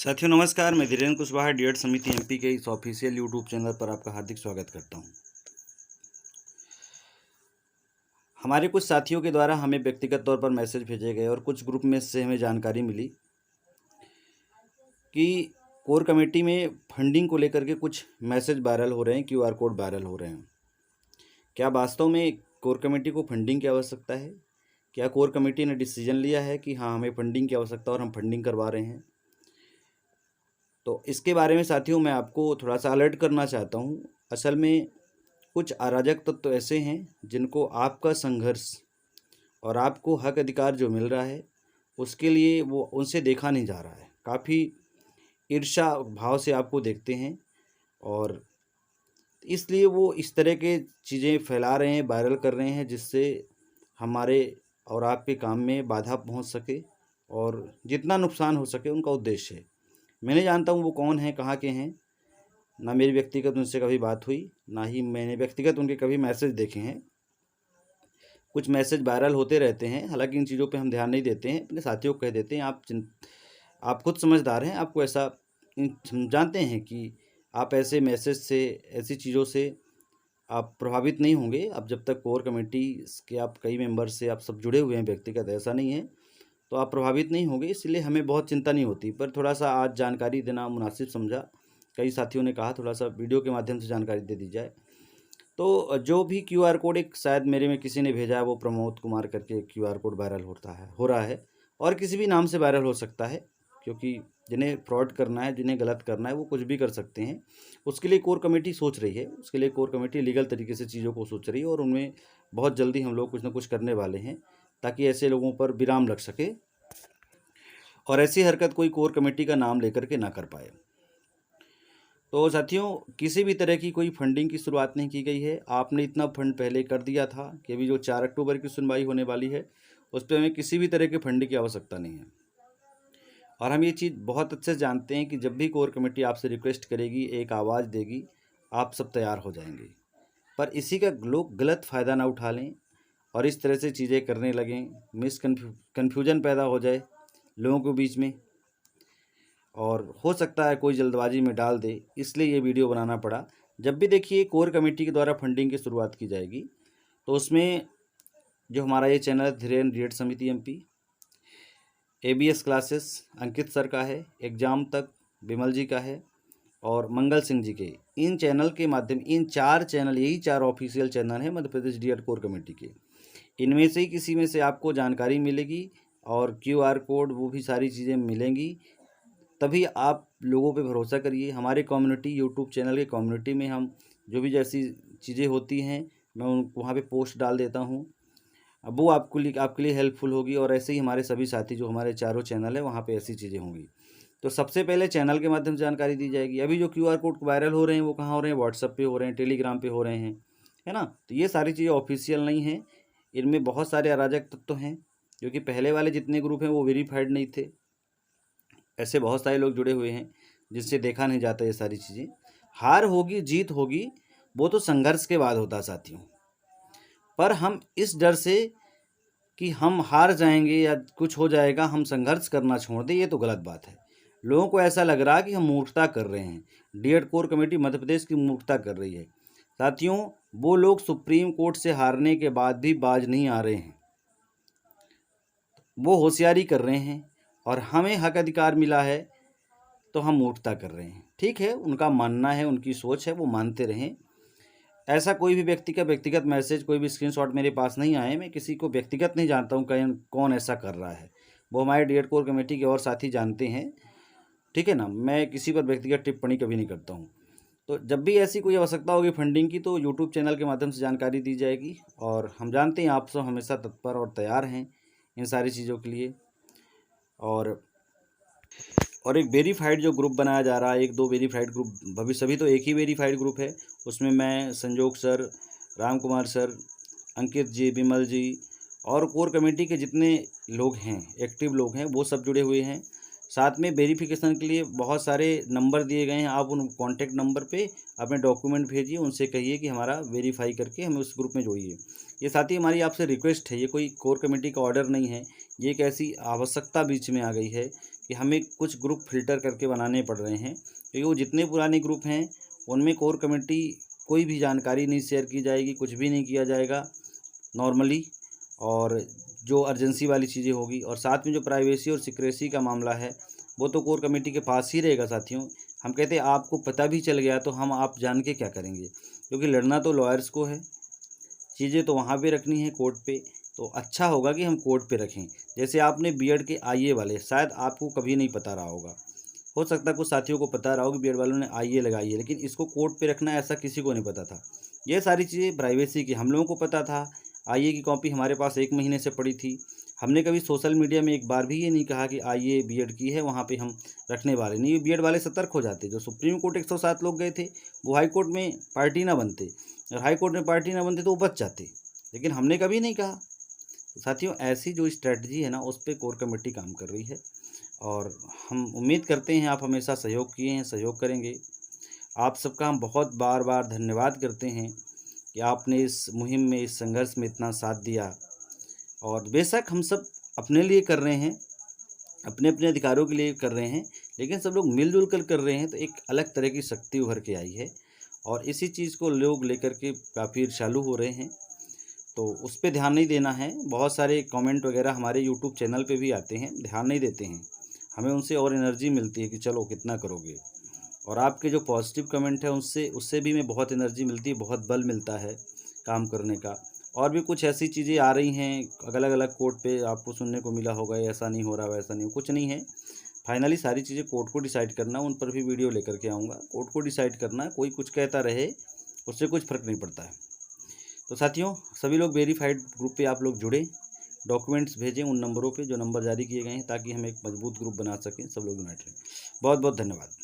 साथियों नमस्कार, मैं धीरेन्द्र कुशवाहा डीएड समिति एमपी के इस ऑफिशियल यूट्यूब चैनल पर आपका हार्दिक स्वागत करता हूं। हमारे कुछ साथियों के द्वारा हमें व्यक्तिगत तौर पर मैसेज भेजे गए और कुछ ग्रुप में से हमें जानकारी मिली कि कोर कमेटी में फंडिंग को लेकर के कुछ मैसेज वायरल हो रहे हैं, क्यूआर कोड वायरल हो रहे हैं। क्या वास्तव में कोर कमेटी को फंडिंग की आवश्यकता है? क्या कोर कमेटी ने डिसीजन लिया है कि हाँ, हमें फंडिंग की आवश्यकता और हम फंडिंग करवा रहे हैं? तो इसके बारे में साथियों मैं आपको थोड़ा सा अलर्ट करना चाहता हूँ। असल में कुछ अराजक तत्व तो ऐसे हैं जिनको आपका संघर्ष और आपको हक अधिकार जो मिल रहा है उसके लिए वो उनसे देखा नहीं जा रहा है। काफ़ी ईर्ष्या भाव से आपको देखते हैं और इसलिए वो इस तरह के चीज़ें फैला रहे हैं, वायरल कर रहे हैं, जिससे हमारे और आपके काम में बाधा पहुंच सके और जितना नुकसान हो सके उनका उद्देश्य है। मैं नहीं जानता हूँ वो कौन है, कहाँ के हैं। ना मेरी व्यक्तिगत उनसे कभी बात हुई, ना ही मैंने व्यक्तिगत उनके कभी मैसेज देखे हैं। कुछ मैसेज वायरल होते रहते हैं, हालांकि इन चीज़ों पे हम ध्यान नहीं देते हैं, अपने साथियों को कह देते हैं आप खुद समझदार हैं, आपको ऐसा हम जानते हैं कि आप ऐसे मैसेज से, ऐसी चीज़ों से आप प्रभावित नहीं होंगे। अब जब तक कोर कमेटी के आप कई मेंबर से आप सब जुड़े हुए हैं व्यक्तिगत, ऐसा नहीं है, तो आप प्रभावित नहीं होंगे, इसलिए हमें बहुत चिंता नहीं होती। पर थोड़ा सा आज जानकारी देना मुनासिब समझा। कई साथियों ने कहा थोड़ा सा वीडियो के माध्यम से जानकारी दे दी जाए। तो जो भी क्यूआर कोड, एक शायद मेरे में किसी ने भेजा है, वो प्रमोद कुमार करके क्यूआर कोड वायरल हो रहा है और किसी भी नाम से वायरल हो सकता है, क्योंकि जिन्हें फ्रॉड करना है, जिन्हें गलत करना है, वो कुछ भी कर सकते हैं। उसके लिए कोर कमेटी सोच रही है, उसके लिए कोर कमेटी लीगल तरीके से चीज़ों को सोच रही है और उनमें बहुत जल्दी हम लोग कुछ ना कुछ करने वाले हैं ताकि ऐसे लोगों पर विराम लग सके और ऐसी हरकत कोई कोर कमेटी का नाम लेकर के ना कर पाए। तो साथियों, किसी भी तरह की कोई फंडिंग की शुरुआत नहीं की गई है। आपने इतना फंड पहले कर दिया था कि अभी जो 4 अक्टूबर की सुनवाई होने वाली है उस पर हमें किसी भी तरह के फंडिंग की आवश्यकता नहीं है। और हम ये चीज़ बहुत अच्छे से जानते हैं कि जब भी कोर कमेटी आपसे रिक्वेस्ट करेगी, एक आवाज़ देगी, आप सब तैयार हो जाएंगे। पर इसी का लोग गलत फ़ायदा ना उठा लें और इस तरह से चीज़ें करने लगें, कन्फ्यूजन पैदा हो जाए लोगों के बीच में, और हो सकता है कोई जल्दबाजी में डाल दे, इसलिए ये वीडियो बनाना पड़ा। जब भी देखिए कोर कमेटी के द्वारा फंडिंग की शुरुआत की जाएगी तो उसमें जो हमारा ये चैनल धीरेन्द्र डीएड समिति एमपी, एबीएस क्लासेस अंकित सर का है, एग्जाम तक विमल जी का है और मंगल सिंह जी के, इन चैनल के माध्यम, इन 4 चैनल, यही 4 ऑफिशियल चैनल हैं Madhya Pradesh DEd core committee के। इनमें से ही किसी में से आपको जानकारी मिलेगी और क्यूआर कोड, वो भी सारी चीज़ें मिलेंगी, तभी आप लोगों पे भरोसा करिए। हमारे कम्युनिटी, यूट्यूब चैनल के कम्युनिटी में हम जो भी जैसी चीज़ें होती हैं मैं उन वहाँ पे पोस्ट डाल देता हूँ, अब वो आपके लिए हेल्पफुल होगी। और ऐसे ही हमारे सभी साथी जो हमारे चारों चैनल है वहाँ पे ऐसी चीज़ें होंगी। तो सबसे पहले चैनल के माध्यम से जानकारी दी जाएगी। अभी जो क्यूआर कोड वायरल हो रहे हैं वो कहाँ हो रहे हैं? व्हाट्सएप पे हो रहे हैं, टेलीग्राम पे हो रहे हैं, है ना। तो ये सारी चीज़ें ऑफिशियल नहीं हैं, इनमें बहुत सारे अराजक तत्व हैं, क्योंकि पहले वाले जितने ग्रुप हैं वो वेरीफाइड नहीं थे। ऐसे बहुत सारे लोग जुड़े हुए हैं जिनसे देखा नहीं जाता ये सारी चीज़ें। हार होगी, जीत होगी, वो तो संघर्ष के बाद होता साथियों। पर हम इस डर से कि हम हार जाएंगे या कुछ हो जाएगा, हम संघर्ष करना छोड़ दें, ये तो गलत बात है। लोगों को ऐसा लग रहा है कि हम मूर्खता कर रहे हैं, DEd core committee Madhya Pradesh की मूर्खता कर रही है। साथियों, वो लोग सुप्रीम कोर्ट से हारने के बाद भी बाज नहीं आ रहे हैं, वो होशियारी कर रहे हैं और हमें हक अधिकार मिला है तो हम मूर्खता कर रहे हैं। ठीक है, उनका मानना है, उनकी सोच है, वो मानते रहें। ऐसा कोई भी व्यक्ति का व्यक्तिगत मैसेज, कोई भी स्क्रीनशॉट मेरे पास नहीं आए। मैं किसी को व्यक्तिगत नहीं जानता हूँ कहीं कौन ऐसा कर रहा है, वो हमारे डीएड कोर कमेटी के और साथी जानते हैं, ठीक है ना। मैं किसी पर व्यक्तिगत टिप्पणी कभी नहीं करता हूँ। तो जब भी ऐसी कोई आवश्यकता होगी फंडिंग की तो यूट्यूब चैनल के माध्यम से जानकारी दी जाएगी। और हम जानते हैं आप सब हमेशा तत्पर और तैयार हैं इन सारी चीज़ों के लिए। और एक वेरीफाइड जो ग्रुप बनाया जा रहा है, 1-2 वेरीफाइड ग्रुप, भविष्य सभी तो एक ही वेरीफाइड ग्रुप है, उसमें मैं, संजोग सर, राम कुमार सर, अंकित जी, विमल जी और कोर कमेटी के जितने लोग हैं, एक्टिव लोग हैं, वो सब जुड़े हुए हैं। साथ में वेरिफिकेशन के लिए बहुत सारे नंबर दिए गए हैं, आप उन कॉन्टैक्ट नंबर पे अपने डॉक्यूमेंट भेजिए, उनसे कहिए कि हमारा वेरीफाई करके हमें उस ग्रुप में जोड़िए। ये साथ ही हमारी आपसे रिक्वेस्ट है, ये कोई कोर कमेटी का ऑर्डर नहीं है, ये एक ऐसी आवश्यकता बीच में आ गई है कि हमें कुछ ग्रुप फ़िल्टर करके बनाने पड़ रहे हैं, क्योंकि वो जितने पुराने ग्रुप हैं उनमें कोर कमेटी कोई भी जानकारी नहीं शेयर की जाएगी, कुछ भी नहीं किया जाएगा नॉर्मली, और जो अर्जेंसी वाली चीज़ें होगी, और साथ में जो प्राइवेसी और सिक्रेसी का मामला है वो तो कोर कमेटी के पास ही रहेगा साथियों। हम कहते हैं आपको पता भी चल गया तो हम आप जान के क्या करेंगे, क्योंकि लड़ना तो लॉयर्स को है, चीज़ें तो वहाँ पे रखनी है कोर्ट पे, तो अच्छा होगा कि हम कोर्ट पे रखें। जैसे आपने बीएड के आईए वाले, शायद आपको कभी नहीं पता रहा होगा, हो सकता है कुछ साथियों को पता रहा हो कि बीएड वालों ने आईए लगाई है, लेकिन इसको कोर्ट पे रखना है ऐसा किसी को नहीं पता था। ये सारी चीज़ें प्राइवेसी की हम लोगों को पता था। आईए की कॉपी हमारे पास 1 महीने से पड़ी थी। हमने कभी सोशल मीडिया में एक बार भी ये नहीं कहा कि आईए बीएड की है वहाँ पे हम रखने वाले नहीं। बीएड वाले सतर्क हो जाते। जो सुप्रीम कोर्ट 107 लोग गए थे वो हाई कोर्ट में पार्टी ना बनते, और हाई कोर्ट में पार्टी ना बनते तो वो बच जाते, लेकिन हमने कभी नहीं कहा। साथियों, ऐसी जो स्ट्रैटेजी है ना उस पर कोर कमेटी काम कर रही है, और हम उम्मीद करते हैं आप हमेशा सहयोग किए हैं, सहयोग करेंगे। आप सबका हम बहुत बार बार धन्यवाद करते हैं कि आपने इस मुहिम में, इस संघर्ष में इतना साथ दिया। और बेशक हम सब अपने लिए कर रहे हैं, अपने अपने अधिकारों के लिए कर रहे हैं, लेकिन सब लोग मिलजुल कर रहे हैं तो एक अलग तरह की शक्ति उभर के आई है, और इसी चीज़ को लोग लेकर के काफ़ी ईर्ष्यालु हो रहे हैं। तो उस पे ध्यान नहीं देना है। बहुत सारे कमेंट वगैरह हमारे यूट्यूब चैनल पे भी आते हैं, ध्यान नहीं देते हैं, हमें उनसे और एनर्जी मिलती है कि चलो कितना करोगे, और आपके जो पॉजिटिव कमेंट है उससे भी मैं बहुत एनर्जी मिलती है, बहुत बल मिलता है काम करने का। और भी कुछ ऐसी चीज़ें आ रही हैं अलग अलग कोर्ट पे, आपको सुनने को मिला होगा ऐसा नहीं हो रहा, वैसा नहीं, कुछ नहीं है। फाइनली सारी चीज़ें कोर्ट को डिसाइड करना, उन पर भी वीडियो लेकर के आऊँगा। कोर्ट को डिसाइड करना, कोई कुछ कहता रहे उससे कुछ फ़र्क नहीं पड़ता है। तो साथियों, सभी लोग वेरीफाइड ग्रुप पे आप लोग जुड़े, डॉक्यूमेंट्स भेजें उन नंबरों पे जो नंबर जारी किए गए हैं, ताकि हम एक मजबूत ग्रुप बना सकें, सब लोग यूनाइट रहें। बहुत बहुत धन्यवाद।